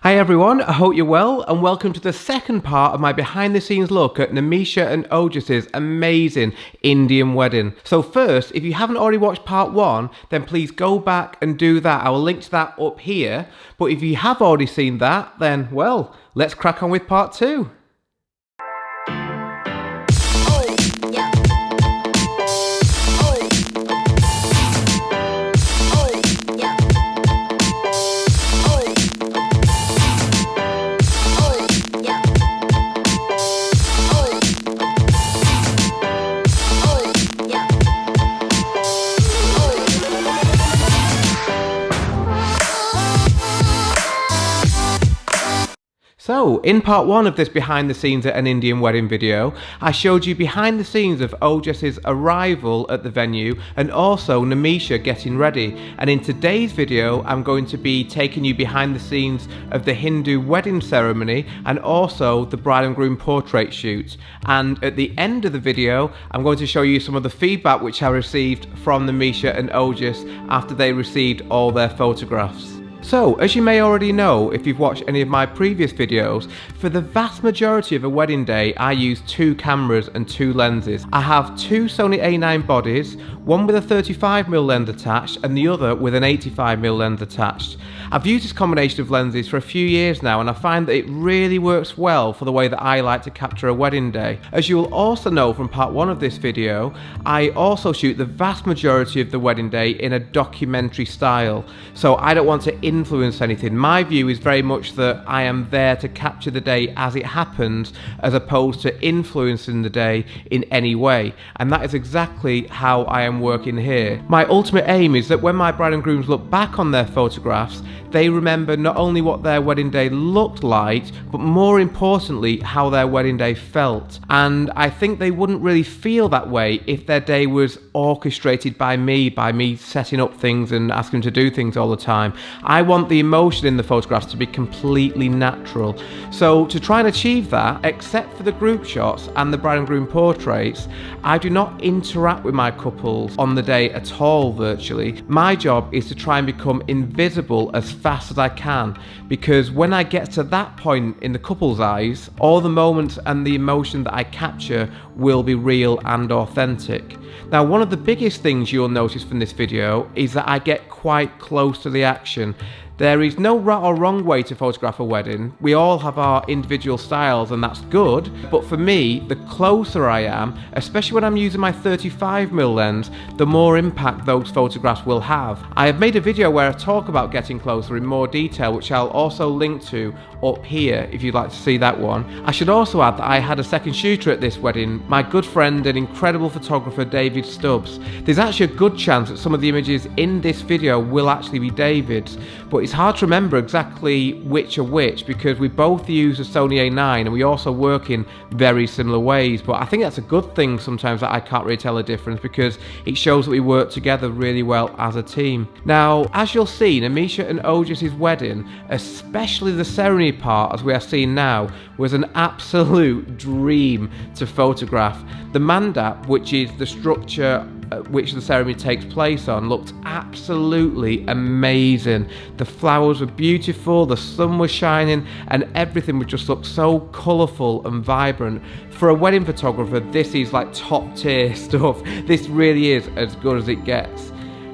Hi everyone, I hope you're well and welcome to the second part of my behind the scenes look at Nimisha and Aujas' amazing Indian wedding. So first, if you haven't already watched part 1, then please go back and do that. I will link to that up here. But if you have already seen that, then well, let's crack on with part 2. So, in part 1 of this behind the scenes at an Indian wedding video, I showed you behind the scenes of Aujas' arrival at the venue and also Nimisha getting ready. And in today's video, I'm going to be taking you behind the scenes of the Hindu wedding ceremony and also the bride and groom portrait shoot. And at the end of the video, I'm going to show you some of the feedback which I received from Nimisha and Aujas after they received all their photographs. So, as you may already know if you've watched any of my previous videos, for the vast majority of a wedding day I use 2 cameras and 2 lenses. I have 2 Sony A9 bodies, one with a 35mm lens attached and the other with an 85mm lens attached. I've used this combination of lenses for a few years now and I find that it really works well for the way that I like to capture a wedding day. As you will also know from part 1 of this video, I also shoot the vast majority of the wedding day in a documentary style, so I don't want to influence anything. My view is very much that I am there to capture the day as it happens as opposed to influencing the day in any way, and that is exactly how I am working here. My ultimate aim is that when my bride and grooms look back on their photographs, they remember not only what their wedding day looked like, but more importantly how their wedding day felt. And I think they wouldn't really feel that way if their day was orchestrated by me setting up things and asking them to do things all the time. I want the emotion in the photographs to be completely natural. So to try and achieve that, except for the group shots and the bride and groom portraits, I do not interact with my couples on the day at all virtually. My job is to try and become invisible as fast as I can, because when I get to that point in the couple's eyes, all the moments and the emotion that I capture will be real and authentic. Now, one of the biggest things you'll notice from this video is that I get quite close to the action. There is no right or wrong way to photograph a wedding. We all have our individual styles and that's good, but for me, the closer I am, especially when I'm using my 35mm lens, the more impact those photographs will have. I have made a video where I talk about getting closer in more detail, which I'll also link to up here if you'd like to see that one. I should also add that I had a second shooter at this wedding, my good friend and incredible photographer David Stubbs. There's actually a good chance that some of the images in this video will actually be David's, but it's hard to remember exactly which are which because we both use a Sony A9 and we also work in very similar ways, but I think that's a good thing sometimes that I can't really tell a difference because it shows that we work together really well as a team. Now, as you'll see, Nimisha and Aujas' wedding, especially the ceremony part as we are seeing now, was an absolute dream to photograph. The mandap, which is the structure which the ceremony takes place on, looked absolutely amazing. The flowers were beautiful, the sun was shining, and everything would just look so colourful and vibrant. For a wedding photographer, this is like top tier stuff. This really is as good as it gets.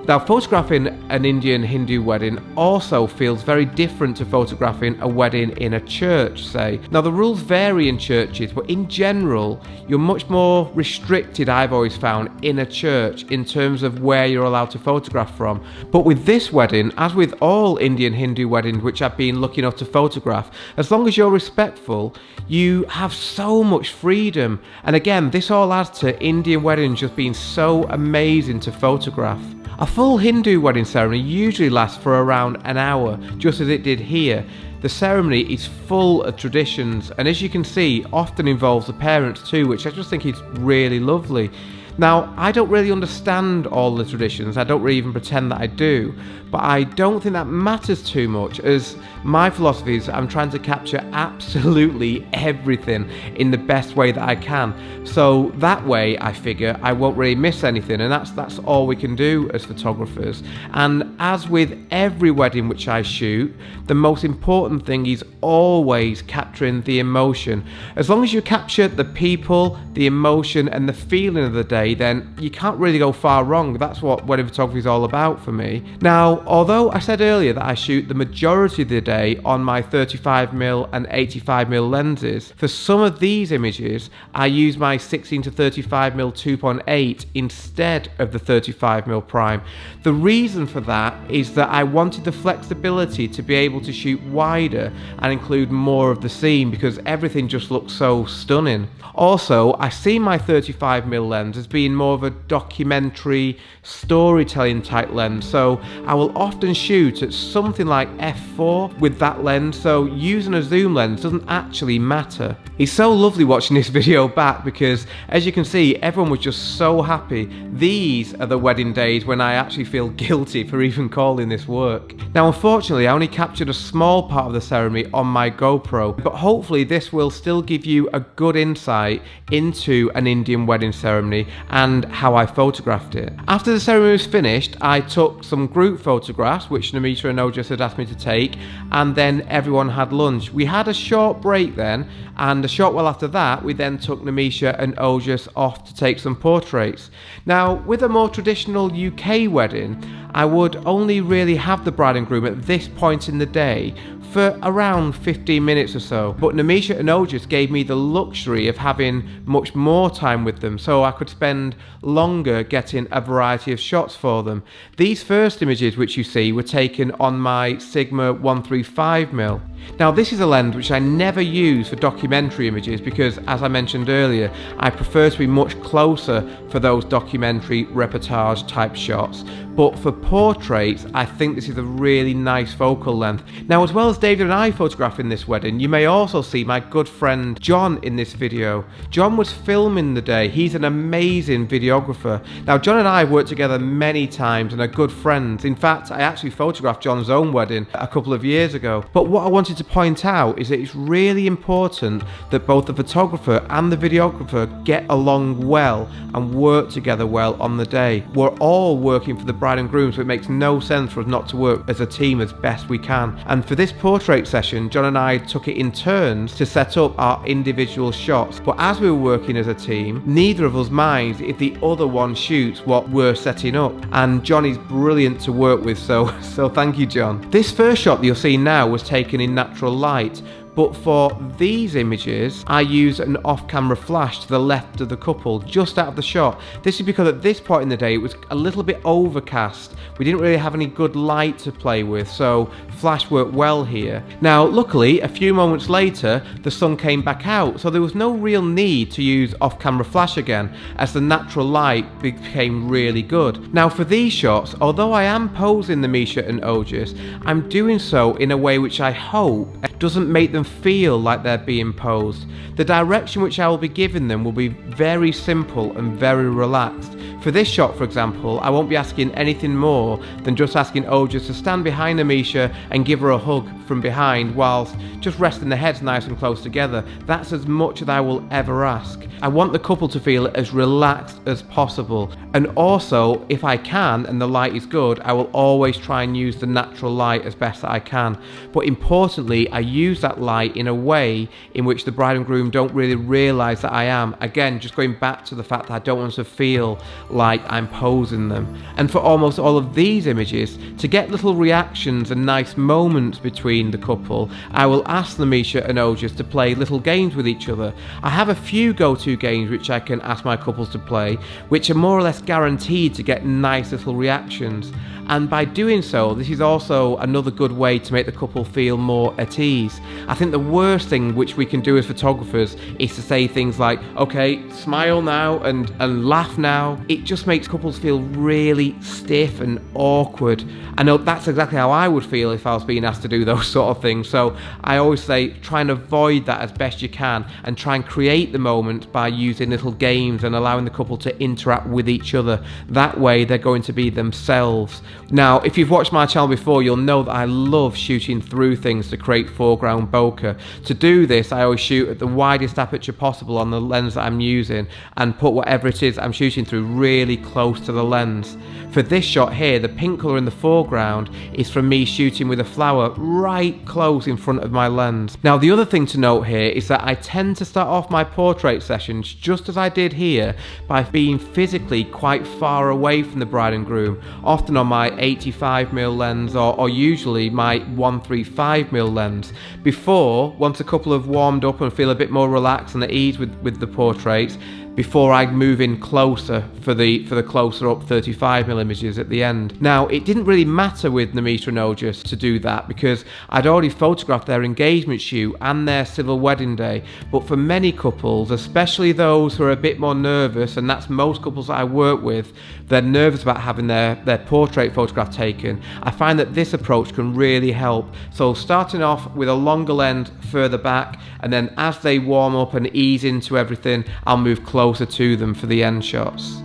Now, photographing an Indian Hindu wedding also feels very different to photographing a wedding in a church, say. Now, the rules vary in churches, but in general, you're much more restricted, I've always found, in a church in terms of where you're allowed to photograph from. But with this wedding, as with all Indian Hindu weddings which I've been lucky enough to photograph, as long as you're respectful, you have so much freedom. And again, this all adds to Indian weddings just being so amazing to photograph. A full Hindu wedding ceremony usually lasts for around an hour, just as it did here. The ceremony is full of traditions and, as you can see, often involves the parents too, which I just think is really lovely. Now, I don't really understand all the traditions, I don't really even pretend that I do, but I don't think that matters too much, as my philosophy is I'm trying to capture absolutely everything in the best way that I can. So that way, I figure, I won't really miss anything, and that's all we can do as photographers. And as with every wedding which I shoot, the most important thing is always capturing the emotion. As long as you capture the people, the emotion, and the feeling of the day, then you can't really go far wrong. That's what wedding photography is all about for me. Now, although I said earlier that I shoot the majority of the day on my 35mm and 85mm lenses, for some of these images I use my 16 to 35mm 2.8 instead of the 35mm prime. The reason for that is that I wanted the flexibility to be able to shoot wider and include more of the scene, because everything just looks so stunning. Also, I see my 35mm lens as being more of a documentary storytelling type lens, so I will often shoot at something like f4 with that lens, so using a zoom lens doesn't actually matter. It's so lovely watching this video back because, as you can see, everyone was just so happy. These are the wedding days when I actually feel guilty for even calling this work. Now, unfortunately, I only captured a small part of the ceremony on my GoPro, but hopefully this will still give you a good insight into an Indian wedding ceremony and how I photographed it. After the ceremony was finished, I took some group photographs, which Nimisha and Aujas had asked me to take, and then everyone had lunch. We had a short break then, and a short while after that, we then took Nimisha and Aujas off to take some portraits. Now, with a more traditional UK wedding, I would only really have the bride and groom at this point in the day for around 15 minutes or so, but Nimisha and Aujas gave me the luxury of having much more time with them, so I could spend longer getting a variety of shots for them. These first images which you see were taken on my Sigma 135mm. Now, this is a lens which I never use for documentary images because, as I mentioned earlier, I prefer to be much closer for those documentary reportage type shots, but for portraits I think this is a really nice focal length. Now, as well as David and I photographing this wedding, you may also see my good friend John in this video. John was filming the day. He's an amazing videographer. Now, John and I have worked together many times and are good friends. In fact, I actually photographed John's own wedding a couple of years ago. But what I wanted to point out is that it's really important that both the photographer and the videographer get along well and work together well on the day. We're all working for the bride and groom, so it makes no sense for us not to work as a team as best we can. And for this portrait session, John and I took it in turns to set up our individual shots, but as we were working as a team, neither of us minds if the other one shoots what we're setting up, and John is brilliant to work with, so thank you, John. This first shot that you'll see now was taken in natural light, but for these images I use an off-camera flash to the left of the couple, just out of the shot. This is because at this point in the day it was a little bit overcast. We didn't really have any good light to play with, so flash worked well here. Now, luckily, a few moments later the sun came back out, so there was no real need to use off-camera flash again, as the natural light became really good. Now, for these shots, although I am posing Nimisha and Aujas, I'm doing so in a way which I hope doesn't make them feel like they're being posed. The direction which I will be giving them will be very simple and very relaxed. For this shot, for example, I won't be asking anything more than just asking Aujas to stand behind Nimisha and give her a hug from behind whilst just resting their heads nice and close together. That's as much as I will ever ask. I want the couple to feel as relaxed as possible, and also, if I can and the light is good, I will always try and use the natural light as best that I can. But importantly, I use that light in a way in which the bride and groom don't really realise that I am. Again, just going back to the fact that I don't want to feel like I'm posing them. And for almost all of these images, to get little reactions and nice moments between the couple, I will ask Nimisha and Aujas to play little games with each other. I have a few go-to games which I can ask my couples to play, which are more or less guaranteed to get nice little reactions. And by doing so, this is also another good way to make the couple feel more at ease. I think the worst thing which we can do as photographers is to say things like, okay, smile now and laugh now. It just makes couples feel really stiff and awkward. I know that's exactly how I would feel if I was being asked to do those sort of things. So I always say try and avoid that as best you can, and try and create the moment by using little games and allowing the couple to interact with each other. That way they're going to be themselves. Now, if you've watched my channel before, you'll know that I love shooting through things to create foreground bokeh. To do this, I always shoot at the widest aperture possible on the lens that I'm using and put whatever it is I'm shooting through really close to the lens. For this shot here, the pink colour in the foreground is from me shooting with a flower right close in front of my lens. Now, the other thing to note here is that I tend to start off my portrait sessions, just as I did here, by being physically quite far away from the bride and groom, often on my 85mm lens or usually my 135mm lens. Before, once a couple have warmed up and feel a bit more relaxed and at ease with the portraits, before I move in closer for the closer up 35mm images at the end. Now, it didn't really matter with Nimisha and Aujas to do that because I'd already photographed their engagement shoot and their civil wedding day, but for many couples, especially those who are a bit more nervous, and that's most couples that I work with, they're nervous about having their portrait photograph taken, I find that this approach can really help. So starting off with a longer lens further back, and then as they warm up and ease into everything, I'll move closer to them for the end shots.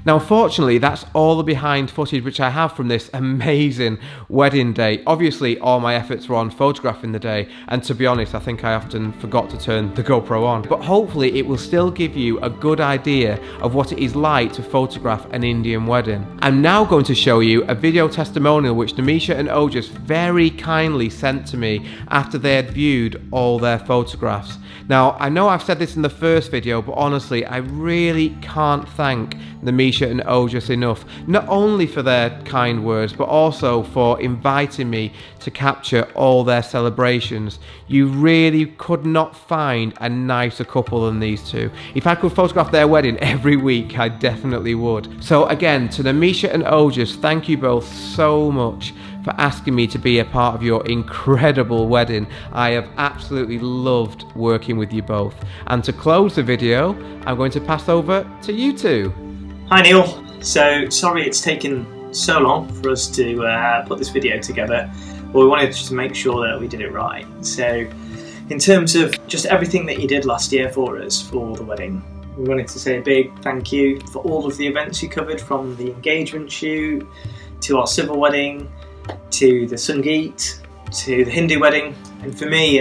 Now, unfortunately, that's all the behind footage which I have from this amazing wedding day. Obviously, all my efforts were on photographing the day, and to be honest, I think I often forgot to turn the GoPro on. But hopefully it will still give you a good idea of what it is like to photograph an Indian wedding. I'm now going to show you a video testimonial which Nimisha and Aujas very kindly sent to me after they had viewed all their photographs. Now, I know I've said this in the first video, but honestly, I really can't thank Nimisha and Aujas enough, not only for their kind words, but also for inviting me to capture all their celebrations. You really could not find a nicer couple than these two. If I could photograph their wedding every week, I definitely would. So again, to Nimisha and Aujas, thank you both so much for asking me to be a part of your incredible wedding. I have absolutely loved working with you both. And to close the video, I'm going to pass over to you two. Hi Neil, so sorry it's taken so long for us to put this video together, but we wanted to make sure that we did it right. So in terms of just everything that you did last year for us for the wedding, we wanted to say a big thank you for all of the events you covered, from the engagement shoot to our civil wedding to the Sangeet to the Hindu wedding. And for me,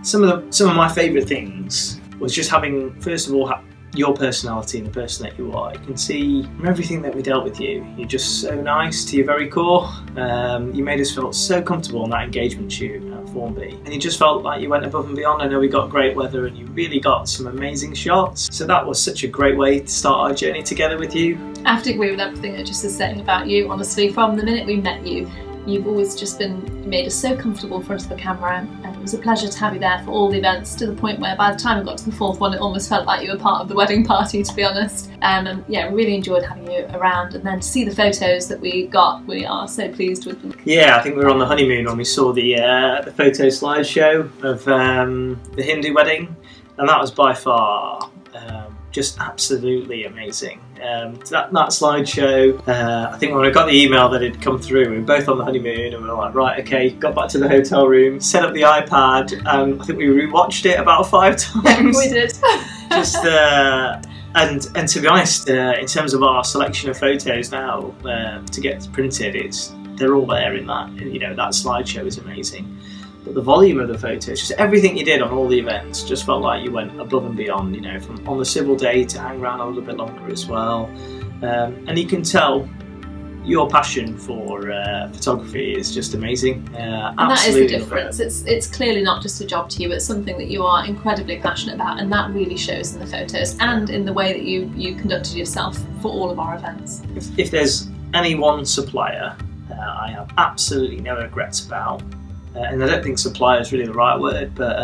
some of my favourite things was just having, first of all, your personality and the person that you are. You can see from everything that we dealt with you, you're just so nice to your very core. You made us feel so comfortable on that engagement shoot at Formby, and you just felt like you went above and beyond. I know we got great weather and you really got some amazing shots, so that was such a great way to start our journey together with you. I have to agree with everything that just is saying about you. Honestly, from the minute we met you, you've always just made us so comfortable in front of the camera, and it was a pleasure to have you there for all the events, to the point where by the time we got to the fourth one, it almost felt like you were part of the wedding party, to be honest. And yeah, really enjoyed having you around, and then to see the photos that we got, we are so pleased with them. Yeah, I think we were on the honeymoon when we saw the photo slideshow of the Hindu wedding, and that was by far just absolutely amazing. That slideshow, I think when I got the email that had come through, we were both on the honeymoon and we were like, right, okay, got back to the hotel room, set up the iPad, and I think we rewatched it about 5 times. We did. Just and to be honest, in terms of our selection of photos now to get printed, they're all there in that. You know, that slideshow is amazing. But the volume of the photos, just everything you did on all the events, just felt like you went above and beyond, you know, from on the civil day to hang around a little bit longer as well. And you can tell your passion for photography is just amazing. And that is the difference. It's clearly not just a job to you, it's something that you are incredibly passionate about, and that really shows in the photos and in the way that you conducted yourself for all of our events. If there's any one supplier I have absolutely no regrets about, and I don't think supplier is really the right word, but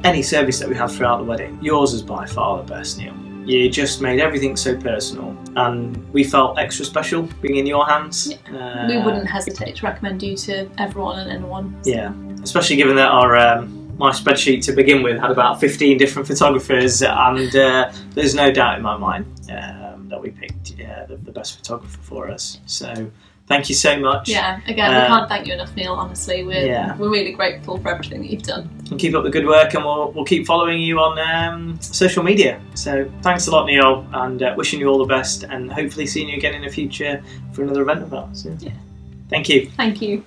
any service that we had throughout the wedding. Yours is by far the best, Neil. You just made everything so personal, and we felt extra special being in your hands. Yeah. We wouldn't hesitate to recommend you to everyone and anyone. Yeah, especially given that our my spreadsheet to begin with had about 15 different photographers, and there's no doubt in my mind that we picked the best photographer for us. So thank you so much. Yeah, again, we can't thank you enough, Neil, honestly. We're really grateful for everything that you've done. And keep up the good work, and we'll keep following you on social media. So thanks a lot, Neil, and wishing you all the best, and hopefully seeing you again in the future for another event of ours. Yeah. Thank you. Thank you.